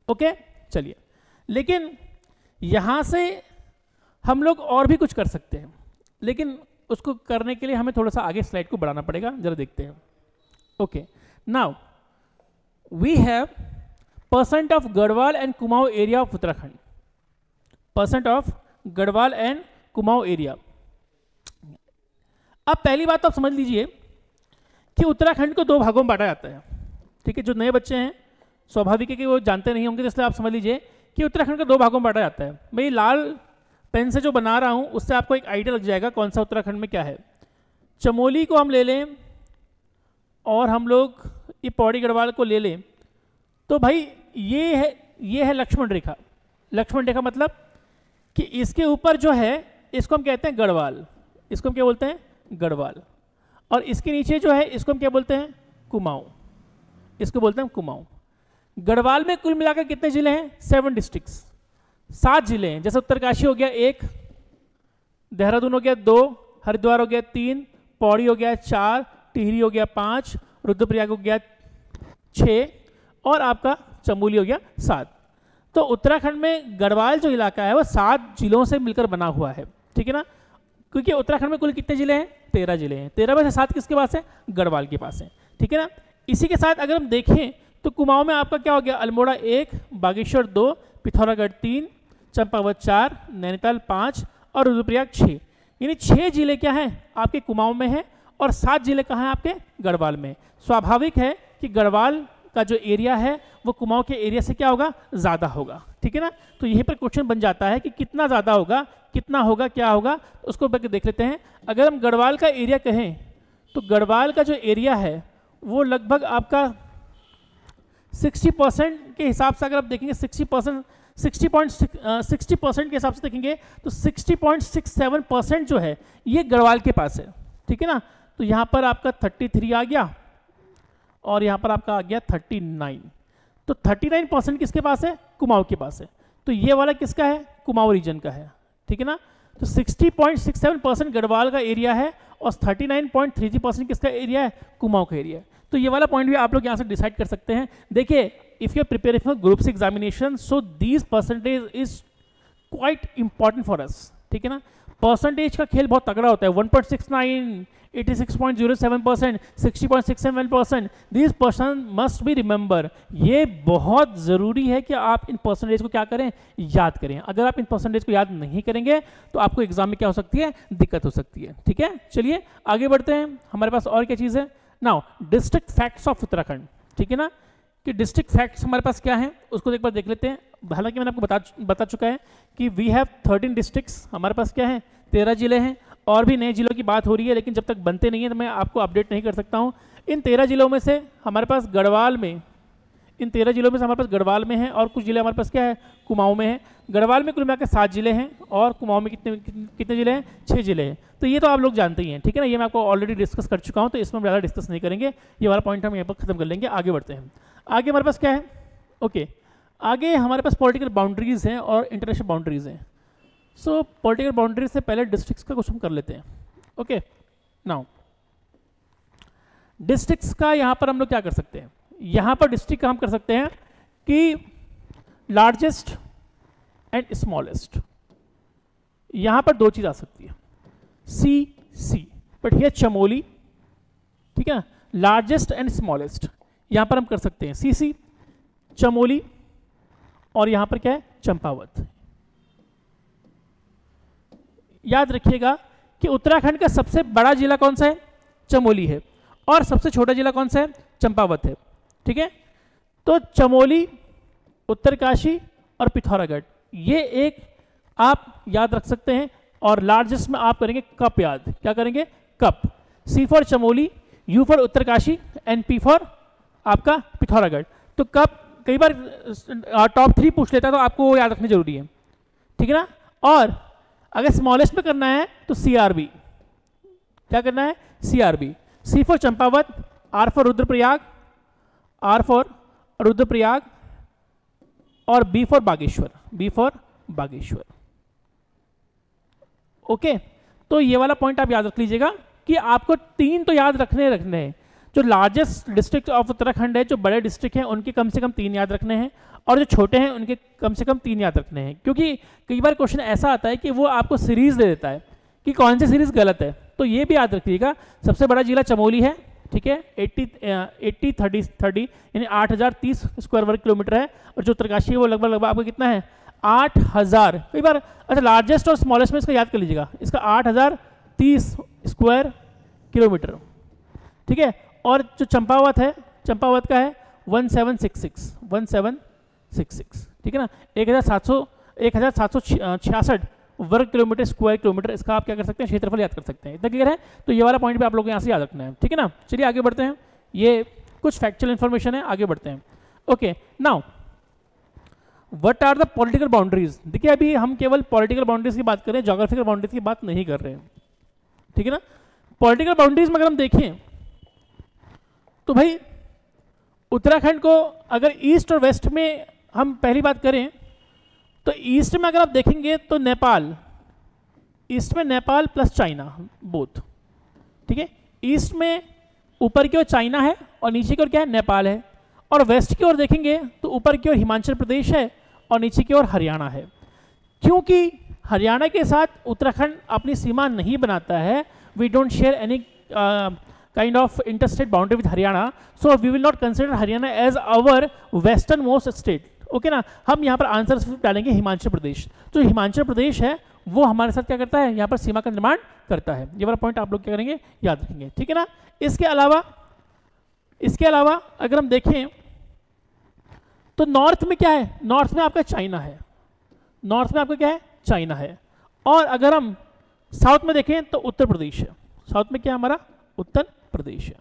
ओके, चलिए, लेकिन यहाँ से हम लोग और भी कुछ कर सकते हैं, लेकिन उसको करने के लिए हमें थोड़ा सा आगे स्लाइड को बढ़ाना पड़ेगा, जरा देखते हैं। Okay, now we have percent of Garhwal and Kumaon area of Uttarakhand, percent of Garhwal and Kumaon area. अब पहली बात तो आप समझ लीजिए कि उत्तराखंड को 2 भागों में बांटा जाता है, ठीक है। जो नए बच्चे हैं स्वाभाविक है कि वो जानते नहीं होंगे, तो इसलिए आप समझ लीजिए कि उत्तराखंड को 2 भागों में बांटा जाता है। भाई लाल पेन से जो बना रहा हूँ उससे आपको एक आइडिया लग जाएगा कौन सा उत्तराखंड में क्या है। चमोली को हम ले लें और हम लोग ये पौड़ी गढ़वाल को ले लें, तो भाई ये है लक्ष्मण रेखा। लक्ष्मण रेखा मतलब कि इसके ऊपर जो है इसको हम कहते हैं गढ़वाल, इसको हम क्या बोलते हैं, गढ़वाल। और इसके नीचे जो है इसको हम क्या बोलते हैं, कुमाऊं, इसको बोलते हैं कुमाऊं। गढ़वाल में कुल मिलाकर कितने जिले हैं, 7 डिस्ट्रिक्ट्स, 7 जिले हैं। जैसे उत्तरकाशी हो गया 1, देहरादून हो गया 2, हरिद्वार हो गया 3, पौड़ी हो गया 4, टिहरी हो गया 5, रुद्रप्रयाग हो गया 6 और आपका चमोली हो गया 7। तो उत्तराखंड में गढ़वाल जो इलाका है वो 7 जिलों से मिलकर बना हुआ है, ठीक है ना। क्योंकि उत्तराखंड में कुल कितने जिले हैं, 13 जिले हैं। 13 में से 7 किसके पास है, गढ़वाल के पास है, ठीक है ना। इसी के साथ अगर हम देखें तो कुमाऊं में आपका क्या हो गया, अल्मोड़ा 1, बागेश्वर 2, पिथौरागढ़ 3, चंपावत 4, नैनीताल 5 और रुद्रप्रयाग 6। यानी 6 जिले क्या हैं आपके कुमाऊं में है और 7 जिले कहाँ हैं आपके गढ़वाल में। स्वाभाविक है कि गढ़वाल का जो एरिया है वो कुमाऊं के एरिया से क्या होगा, ज़्यादा होगा, ठीक है ना। तो यहीं पर क्वेश्चन बन जाता है कि कितना ज़्यादा होगा, कितना होगा, क्या होगा, तो उसको देख लेते हैं। अगर हम गढ़वाल का एरिया कहें तो गढ़वाल का जो एरिया है वो लगभग आपका 60% के हिसाब से, अगर आप देखेंगे 60% के हिसाब से देखेंगे तो 60.67% जो है ये गढ़वाल के पास है, ठीक है ना। तो यहाँ पर आपका 33 आ गया और यहाँ पर आपका आ गया 39। तो 39% किसके पास है, कुमाऊं के पास है। तो ये वाला किसका है, कुमाऊं रीजन का है, ठीक है ना। तो 60.67% गढ़वाल का एरिया है और 39.33% किसका एरिया है, कुमाऊं का एरिया है। तो ये वाला पॉइंट भी आप लोग यहाँ से डिसाइड कर सकते हैं। देखिए, if you are preparing for groups examination, so these percentage is quite important for us, ठीक है ना। परसेंटेज का खेल बहुत तगड़ा होता है। 1.69, 86.07%, 60.67%, this person must be remember. ये बहुत ज़रूरी है कि आप इन परसेंटेज को क्या करें, याद करें। अगर आप इन परसेंटेज को याद नहीं करेंगे तो आपको एग्जाम में क्या हो सकती है, दिक्कत हो सकती है, ठीक है। चलिए आगे बढ़ते हैं। हमारे पास और क्या चीज़ है, now district facts of Uttarakhand, ठीक है ना। कि डिस्ट्रिक्ट फैक्ट्स हमारे पास क्या हैं उसको एक बार देख लेते हैं। हालांकि मैंने आपको बता चुका है कि वी हैव 13 डिस्ट्रिक्ट्स, हमारे पास क्या है, 13 जिले हैं। और भी नए जिलों की बात हो रही है, लेकिन जब तक बनते नहीं है तो मैं आपको अपडेट नहीं कर सकता हूँ। इन 13 जिलों में से हमारे पास गढ़वाल में, इन 13 जिलों में से हमारे पास गढ़वाल में है और कुछ जिले हमारे पास क्या है, कुमाऊं में है। गढ़वाल में कुल मिलाकर 7 जिले हैं और कुमाऊं में कितने जिले हैं, 6 जिले हैं। तो ये तो आप लोग जानते ही हैं, ठीक है ना। ये मैं आपको ऑलरेडी डिस्कस कर चुका हूँ, तो इसमें हम ज़्यादा डिस्कस नहीं करेंगे। ये वाला पॉइंट हम यहाँ पर खत्म कर लेंगे। आगे बढ़ते हैं। आगे हमारे पास क्या है, ओके, आगे हमारे पास पॉलिटिकल बाउंड्रीज हैं और इंटरनेशनल बाउंड्रीज हैं। सो पॉलिटिकल बाउंड्रीज से पहले डिस्ट्रिक्ट्स का कुछ हम कर लेते हैं। ओके, नाउ डिस्ट्रिक्ट्स का यहाँ पर हम लोग क्या कर सकते हैं, यहाँ पर डिस्ट्रिक्ट का हम कर सकते हैं कि लार्जेस्ट एंड स्मॉलेस्ट। यहाँ पर 2 चीज़ आ सकती है, सी, बट हियर चमोली, ठीक है ना। लार्जेस्ट एंड स्मॉलेस्ट यहाँ पर हम कर सकते हैं सी, चमोली, और यहाँ पर क्या है, चंपावत। याद रखिएगा कि उत्तराखंड का सबसे बड़ा जिला कौन सा है, चमोली है, और सबसे छोटा जिला कौन सा है, चंपावत है, ठीक है। तो चमोली, उत्तरकाशी और पिथौरागढ़, ये एक आप याद रख सकते हैं। और लार्जेस्ट में आप करेंगे कप याद, क्या करेंगे, cup. C for Chamoli, U for Uttarkashi and P for आपका पिथौरागढ़। तो कप कई बार टॉप 3 पूछ लेता है, तो आपको वो याद रखना जरूरी है, ठीक है ना। और अगर स्मॉलेस्ट में करना है तो CRB, क्या करना है, CRB। C for Champawat, R for Rudraprayag, R for Rudraprayag, और B for Bageshwar, B for Bageshwar. Okay, तो ये वाला पॉइंट आप याद रख लीजिएगा कि आपको 3 तो याद रखने हैं। जो लार्जेस्ट डिस्ट्रिक्ट ऑफ उत्तराखंड है, जो बड़े डिस्ट्रिक्ट हैं, उनके कम से कम 3 याद रखने हैं, और जो छोटे हैं उनके कम से कम 3 याद रखने हैं। क्योंकि कई बार क्वेश्चन ऐसा आता है कि वो आपको सीरीज दे देता है कि कौन सी सीरीज गलत है। तो ये भी याद रखिएगा, सबसे बड़ा जिला चमोली है, ठीक है, 80-30 यानी 8030 स्क्वायर वर्ग किलोमीटर है। और जो उत्तरकाशी है वो लगभग आपको कितना है, 8000। कई बार अच्छा, लार्जेस्ट और स्मॉलेस्ट में इसका याद कर लीजिएगा, इसका 8030 स्क्वायर किलोमीटर, ठीक है। और जो चंपावत है, चंपावत का है 1766, ठीक है ना। 1766 वर्ग किलोमीटर स्क्वायर किलोमीटर, इसका आप क्या कर सकते हैं, क्षेत्रफल याद कर सकते हैं। इतना क्लियर है? तो ये वाला पॉइंट भी आप लोग को यहाँ से याद रखना है, ठीक है ना। चलिए आगे बढ़ते हैं, ये कुछ फैक्चुअल इन्फॉर्मेशन है, आगे बढ़ते हैं। Okay, now what are the political boundaries. देखिए अभी हम केवल पॉलिटिकल बाउंड्रीज की बात कर रहे हैं, ज्योग्राफिकल बाउंड्रीज की बात नहीं कर रहे हैं, ठीक है ना। पॉलिटिकल बाउंड्रीज में अगर हम देखें तो भाई उत्तराखंड को अगर ईस्ट और वेस्ट में हम पहली बात करें तो ईस्ट में अगर आप देखेंगे तो नेपाल, ईस्ट में नेपाल प्लस चाइना बोथ, ठीक है। ईस्ट में ऊपर की ओर चाइना है और नीचे की ओर क्या है, नेपाल है। और वेस्ट की ओर देखेंगे तो ऊपर की ओर हिमाचल प्रदेश है और नीचे की ओर हरियाणा है। क्योंकि हरियाणा के साथ उत्तराखंड अपनी सीमा नहीं बनाता है, we don't share any kind of interstate boundary with Haryana, so we will not consider Haryana as our western most state, okay ना। हम यहाँ पर आंसर डालेंगे हिमाचल प्रदेश। तो हिमाचल प्रदेश है वो हमारे साथ क्या करता है, यहाँ पर सीमा का निर्माण करता है। ये वाला पॉइंट आप लोग क्या करेंगे, याद रखेंगे, ठीक है ना। इसके अलावा अगर हम देखें तो नॉर्थ में क्या है, नॉर्थ में आपका चाइना है, नॉर्थ में आपका क्या है, चाइना है। और अगर हम साउथ में देखें तो उत्तर प्रदेश है, साउथ में क्या है हमारा, उत्तर प्रदेश है।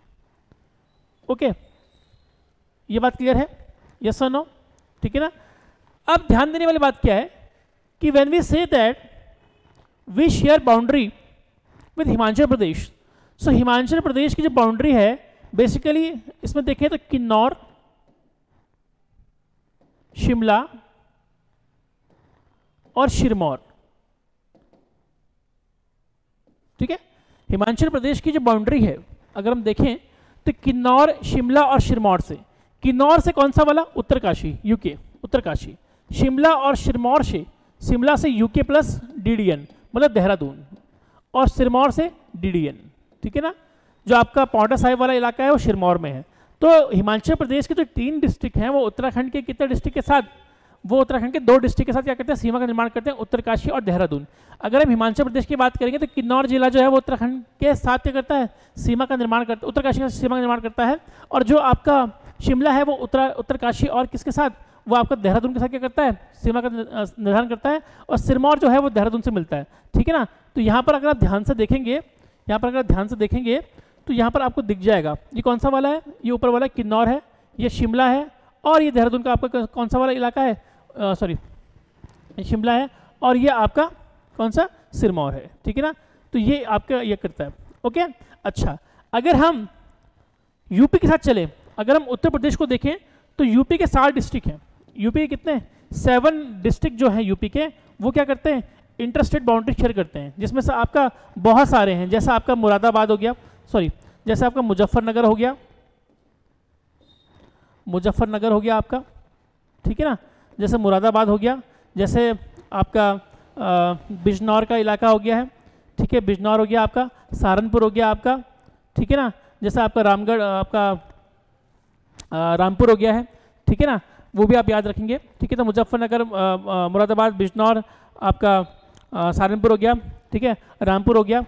ओके, ये बात क्लियर है, यस और नो, ठीक है ना। अब ध्यान देने वाली बात क्या है कि when we say that we share boundary with Himachal Pradesh, so Himachal Pradesh की जो बाउंड्री है बेसिकली इसमें देखें तो किन्नौर, शिमला और सिरमौर, ठीक है। हिमाचल प्रदेश की जो बाउंड्री है अगर हम देखें तो किन्नौर, शिमला और सिरमौर से, किन्नौर से कौन सा वाला, उत्तरकाशी, यूके, उत्तरकाशी। शिमला और सिरमौर से, शिमला से यूके प्लस डीडीएन मतलब देहरादून, और सिरमौर से डीडीएन, ठीक है ना। जो आपका पाउंटा साहिब वाला इलाका है वो सिरमौर में है। तो हिमाचल प्रदेश के जो 3 डिस्ट्रिक्ट हैं वो उत्तराखंड के कितने डिस्ट्रिक्ट के साथ, वो उत्तराखंड के 2 डिस्ट्रिक्ट के साथ क्या करते हैं, सीमा का निर्माण करते हैं, उत्तरकाशी और देहरादून। अगर हम हिमाचल प्रदेश की बात करेंगे तो किन्नौर जिला जो है वो उत्तराखंड के साथ क्या करता है, सीमा का निर्माण करता है, उत्तरकाशी का सीमा का निर्माण करता है। और जो आपका शिमला है वो उत्तरकाशी और किसके साथ, वो आपका देहरादून के साथ क्या करता है, सीमा का निर्धारण करता है। और सिरमौर जो है वो देहरादून से मिलता है, ठीक है ना। तो यहाँ पर अगर आप ध्यान से देखेंगे, यहाँ पर अगर आप ध्यान से देखेंगे तो यहाँ पर आपको दिख जाएगा ये कौन सा वाला है, ये ऊपर वाला किन्नौर है, ये शिमला है, और ये देहरादून का आपका कौन सा वाला इलाका है, सॉरी शिमला है, और ये आपका कौन सा, सिरमौर है, ठीक है ना। तो ये आपका ये करता है, ओके। अच्छा, अगर हम यूपी के साथ चले, अगर हम उत्तर प्रदेश को देखें तो यूपी के 7 डिस्ट्रिक्ट हैं, यूपी के कितने, 7 डिस्ट्रिक्ट जो हैं यूपी के, वो क्या करते हैं, इंटरस्टेट बाउंड्री शेयर करते हैं, जिसमें से आपका बहुत सारे हैं, जैसा आपका मुरादाबाद हो गया, सॉरी जैसे आपका मुजफ्फरनगर हो गया, मुजफ्फरनगर हो गया आपका, ठीक है ना, जैसे मुरादाबाद हो गया, जैसे आपका बिजनौर का इलाका हो गया है, ठीक है, बिजनौर हो गया आपका, सहारनपुर हो गया आपका, ठीक है ना, जैसे आपका रामगढ़, आपका रामपुर हो गया है, ठीक है ना, वो भी आप याद रखेंगे, ठीक है। तो मुजफ्फरनगर, मुरादाबाद, बिजनौर, आपका सहारनपुर हो गया, ठीक है, रामपुर हो गया,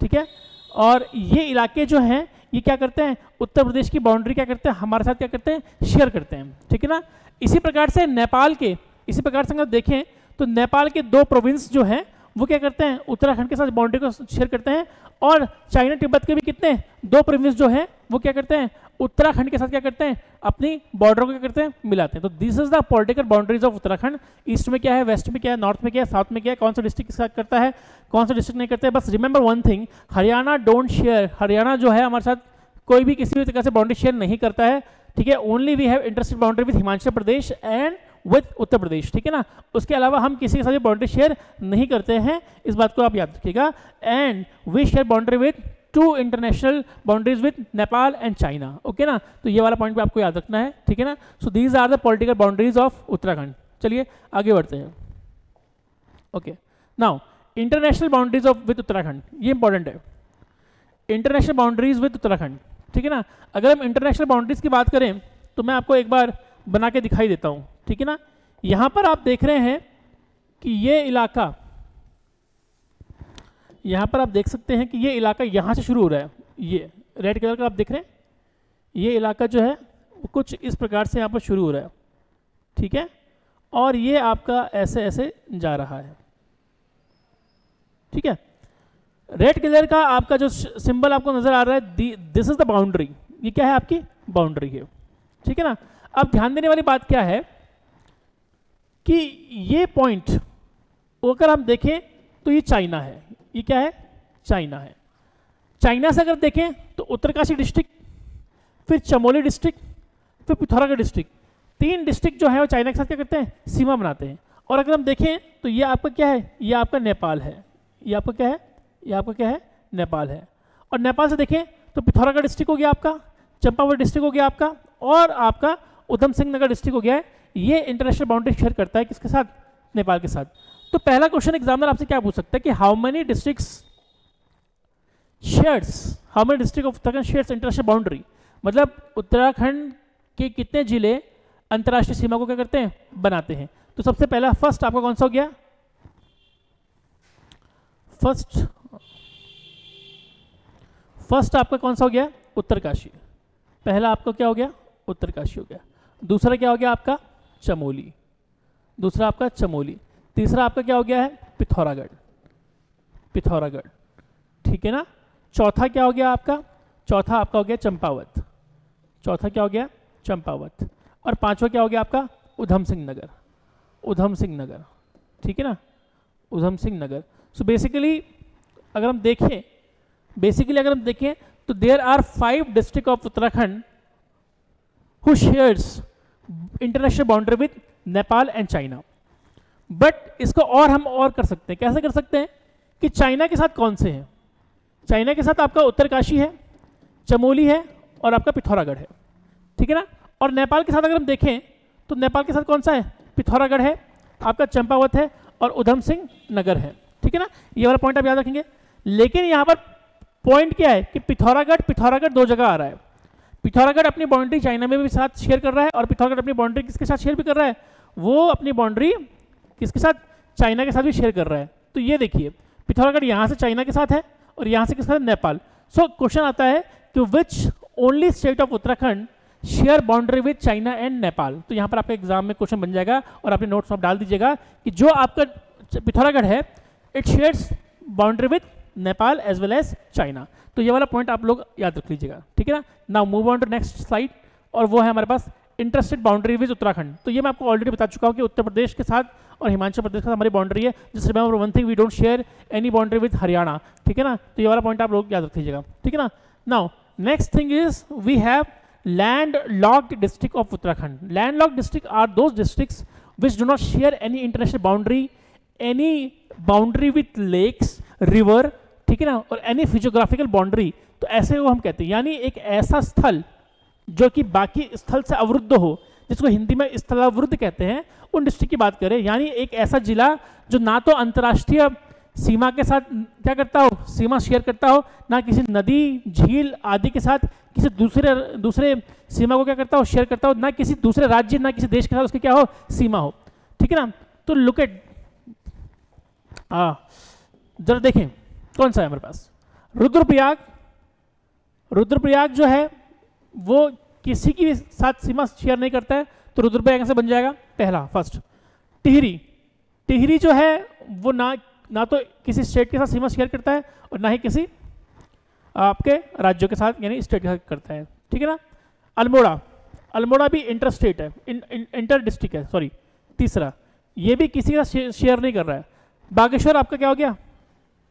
ठीक है। और ये इलाके जो हैं ये क्या करते हैं, उत्तर प्रदेश की बाउंड्री क्या करते हैं, हमारे साथ क्या करते हैं, शेयर करते हैं, ठीक है ना। इसी प्रकार से नेपाल के, इसी प्रकार से अगर देखें तो नेपाल के 2 प्रोविंस जो हैं वो क्या करते हैं, उत्तराखंड के साथ बाउंड्री को शेयर करते हैं। और चाइना तिब्बत के भी कितने, 2 प्रोविंस जो हैं वो क्या करते हैं, उत्तराखंड के साथ क्या करते हैं, अपनी बॉर्डर को क्या करते हैं, मिलाते हैं। तो this is the political boundaries of Uttarakhand. East में क्या है, वेस्ट में क्या है, नॉर्थ में क्या है, साउथ में क्या है, कौन सा डिस्ट्रिक्ट के साथ करता है, कौन सा डिस्ट्रिक्ट नहीं करता है। बस remember one thing, Haryana don't share, Haryana जो है हमारे साथ कोई भी किसी भी तरह से बाउंड्री शेयर नहीं करता है, ठीक है। Only we have interstate boundary with Himachal Pradesh and with Uttar Pradesh, ठीक है ना। उसके अलावा हम किसी के साथ बाउंड्री शेयर नहीं करते हैं, इस बात को आप याद रखिएगा। And we share boundary with 2 international boundaries with Nepal and China, okay ना। तो ये वाला पॉइंट भी आपको याद रखना है, ठीक है ना। So these are the political boundaries of Uttarakhand. चलिए आगे बढ़ते हैं, okay. Now international boundaries of with Uttarakhand, ये इंपॉर्टेंट है, इंटरनेशनल बाउंड्रीज विद उत्तराखंड, ठीक है ना। अगर हम इंटरनेशनल बाउंड्रीज की बात करें तो मैं आपको एक बार बना के दिखाई देता हूँ, ठीक है ना। यहाँ पर आप देख रहे हैं कि ये इलाका, यहाँ पर आप देख सकते हैं कि ये इलाका यहाँ से शुरू हो रहा है, ये रेड कलर का आप देख रहे हैं, ये इलाका जो है वो कुछ इस प्रकार से यहाँ पर शुरू हो रहा है, ठीक है। और ये आपका ऐसे ऐसे जा रहा है, ठीक है। रेड कलर का आपका जो सिंबल आपको नजर आ रहा है, दिस इज द बाउंड्री, ये क्या है आपकी बाउंड्री है, ठीक है ना। अब ध्यान देने वाली बात क्या है कि ये पॉइंट अगर हम देखें तो ये चाइना है, ये क्या है चाइना है। चाइना से अगर देखें तो उत्तरकाशी डिस्ट्रिक्ट, फिर चमोली डिस्ट्रिक्ट, फिर पिथौरागढ़ डिस्ट्रिक्ट, 3 डिस्ट्रिक्ट जो है वो चाइना के साथ क्या करते हैं, सीमा बनाते हैं। और अगर हम देखें तो ये आपका क्या है, ये आपका नेपाल है, ये आपका क्या है, ये आपका क्या है नेपाल है। और नेपाल से देखें तो पिथौरागढ़ डिस्ट्रिक्ट हो गया आपका, चंपावत डिस्ट्रिक्ट हो गया आपका, और आपका उधम सिंह नगर डिस्ट्रिक्ट हो गया है। ये इंटरनेशनल बाउंड्री शेयर करता है किसके साथ, नेपाल के साथ। तो पहला क्वेश्चन एग्जामिनर आपसे क्या पूछ सकता है कि how many districts shares, how many district of Uttarakhand shares international boundary, मतलब उत्तराखंड के कितने जिले अंतर्राष्ट्रीय सीमा को क्या करते हैं, बनाते हैं। तो सबसे पहला फर्स्ट आपका कौन सा हो गया, फर्स्ट आपका कौन सा हो गया, उत्तरकाशी। पहला आपका क्या हो गया, उत्तरकाशी हो गया। दूसरा क्या हो गया आपका चमोली, दूसरा आपका चमोली। तीसरा आपका क्या हो गया है, पिथौरागढ़, पिथौरागढ़, ठीक है ना। चौथा क्या हो गया आपका, चौथा आपका हो गया चंपावत, चौथा क्या हो गया चंपावत। और पांचवा क्या हो गया आपका उधम सिंह नगर, उधम सिंह नगर, ठीक है ना, उधम सिंह नगर। सो बेसिकली अगर हम देखें, तो there are 5 district of Uttarakhand who shares international boundary with Nepal and China. But इसको और हम और कर सकते हैं, कैसे कर सकते हैं कि चाइना के साथ कौन से हैं, चाइना के साथ आपका उत्तरकाशी है, चमोली है और आपका पिथौरागढ़ है, ठीक है ना। और नेपाल के साथ अगर हम देखें तो नेपाल के साथ कौन सा है, पिथौरागढ़ है, आपका चंपावत है और उधम सिंह नगर है, ठीक है ना। ये वाला पॉइंट आप याद रखेंगे। लेकिन यहाँ पर पॉइंट क्या है कि पिथौरागढ़ 2 जगह आ रहा है। पिथौरागढ़ अपनी बाउंड्री चाइना में भी साथ शेयर कर रहा है और पिथौरागढ़ अपनी बाउंड्री किसके साथ शेयर भी कर रहा है, वो अपनी बाउंड्री किसके साथ, चाइना के साथ भी शेयर कर रहा है। तो ये देखिए पिथौरागढ़ यहाँ से चाइना के साथ है और यहाँ से किसके साथ, नेपाल। सो क्वेश्चन आता है कि which only state of Uttarakhand share boundary with China and Nepal. तो यहाँ पर आपका एग्जाम में क्वेश्चन बन जाएगा और अपने नोट्स में आप डाल दीजिएगा कि जो आपका पिथौरागढ़ है it shares boundary with Nepal as well as China. तो ये वाला पॉइंट आप लोग याद रख लीजिएगा, ठीक है ना। Now move on to next slide, और वो है हमारे पास इंटरस्टेट बाउंड्री विद उत्तराखंड। तो ये मैं आपको ऑलरेडी बता चुका हूँ कि उत्तर प्रदेश के साथ और हिमाचल प्रदेश के साथ हमारी बाउंड्री है। Just remember one thing, we don't share any boundary with Haryana, ठीक है ना। तो ये वाला पॉइंट आप लोग याद रख लीजिएगा, ठीक है ना। Now next thing is we have landlocked district of Uttarakhand. Landlocked district are those districts which do not share any international boundary, any boundary with lakes, river, ठीक है ना, और any physiographical boundary। तो ऐसे को हम कहते हैं, यानी एक ऐसा स्थल जो कि बाकी स्थल से अवरुद्ध हो, जिसको हिंदी में स्थलावृद्ध कहते हैं, उन डिस्ट्रिक्ट की बात करें। यानी एक ऐसा जिला जो ना तो अंतर्राष्ट्रीय सीमा के साथ क्या करता हो, सीमा शेयर करता हो, ना किसी नदी झील आदि के साथ किसी दूसरे सीमा को क्या करता हो, शेयर करता हो, ना किसी दूसरे राज्य ना किसी देश के साथ उसकी क्या हो, सीमा हो, ठीक है ना। तो लुक एट, जरा देखें कौन सा है हमारे पास, रुद्रप्रयाग। रुद्रप्रयाग जो है वो किसी की साथ सीमा शेयर नहीं करता है, तो रुद्रप्रयाग से बन जाएगा पहला फर्स्ट। टिहरी जो है वो ना तो किसी स्टेट के साथ सीमा शेयर करता है और ना ही किसी आपके राज्यों के साथ यानी स्टेट के साथ करता है, ठीक है ना। अल्मोड़ा भी इंटर स्टेट है, इंटर डिस्ट्रिक्ट है, सॉरी तीसरा, ये भी किसी का शेयर नहीं कर रहा है। बागेश्वर आपका क्या हो गया,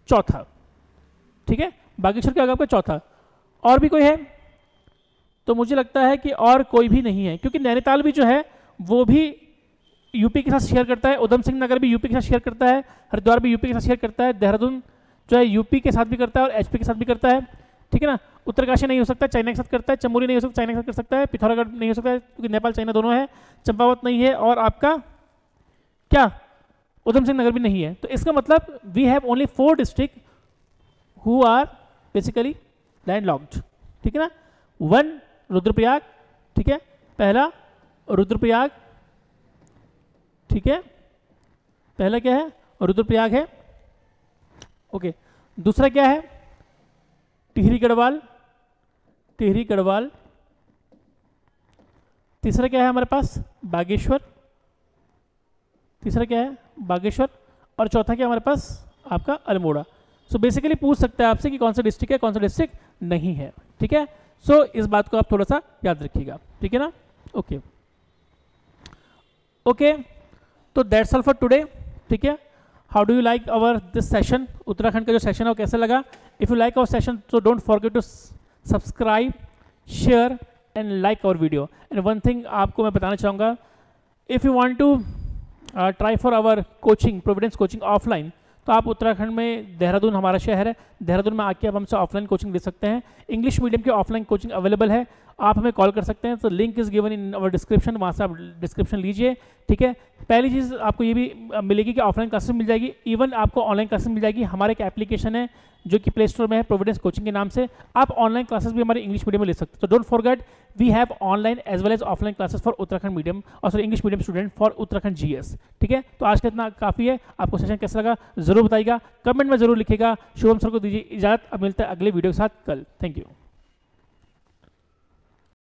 चौथा, ठीक है, बागेश्वर क्या होगा आपका चौथा। और भी कोई है, तो मुझे लगता है कि और कोई भी नहीं है, क्योंकि नैनीताल भी जो है वो भी यूपी के साथ शेयर करता है, उधम सिंह नगर भी यूपी के साथ शेयर करता है, हरिद्वार भी यूपी के साथ शेयर करता है, देहरादून जो है यूपी के साथ भी करता है और एचपी के साथ भी करता है, ठीक है ना। उत्तरकाशी नहीं हो सकता, चाइना के साथ करता है। चमोली नहीं हो सकता, चाइना के साथ कर सकता है। पिथौरागढ़ नहीं हो सकता है क्योंकि नेपाल चाइना दोनों है। चंपावत नहीं है और आपका क्या उधम सिंह नगर भी नहीं है। तो इसका मतलब we have only 4 district who are basically landlocked, ठीक है ना। 1 रुद्रप्रयाग, ठीक है, पहला रुद्रप्रयाग, ठीक है, पहला क्या है, रुद्रप्रयाग है, ओके। दूसरा क्या है, टिहरी गढ़वाल। तीसरा क्या है हमारे पास, बागेश्वर, तीसरा क्या है बागेश्वर, और चौथा क्या है हमारे पास आपका अल्मोड़ा। सो बेसिकली पूछ सकते हैं आपसे कि कौन सा डिस्ट्रिक्ट है, कौन सा डिस्ट्रिक्ट नहीं है, ठीक है। सो इस बात को आप थोड़ा सा याद रखिएगा, ठीक है ना। ओके ओके, तो दैट्स ऑल फॉर टुडे, ठीक है। How do you like our this session, Uttarakhand का जो सेशन है वो कैसा लगा? If you like our session तो don't forget to subscribe, share and like our video. And one thing आपको मैं बताना चाहूँगा, if you want to try for our coaching, providence coaching offline, तो आप उत्तराखंड में देहरादून हमारा शहर है, देहरादून में आके आप हमसे ऑफलाइन कोचिंग ले सकते हैं। इंग्लिश मीडियम की ऑफलाइन कोचिंग अवेलेबल है, आप हमें कॉल कर सकते हैं। तो link is given in our description, वहाँ से आप डिस्क्रिप्शन लीजिए, ठीक है। पहली चीज़ आपको ये भी मिलेगी कि ऑफलाइन क्लासेस मिल जाएगी, इवन आपको ऑनलाइन क्लासेस मिल जाएगी। हमारे एक एप्लीकेशन है जो कि प्ले स्टोर में है, प्रोविडेंस कोचिंग के नाम से, आप ऑनलाइन क्लासेस भी हमारे इंग्लिश मीडियम में ले सकते हैं। तो don't forget, we have online as well as offline classes for Uttarakhand medium और sorry English medium student for Uttarakhand GS, ठीक है। तो आज का इतना काफ़ी है, आपको सेशन कैसा लगा जरूर बताइएगा, कमेंट में जरूर लिखिएगा। शुभम सर को दीजिए इजाज़त, अब मिलता है अगले वीडियो के साथ कल। Thank you.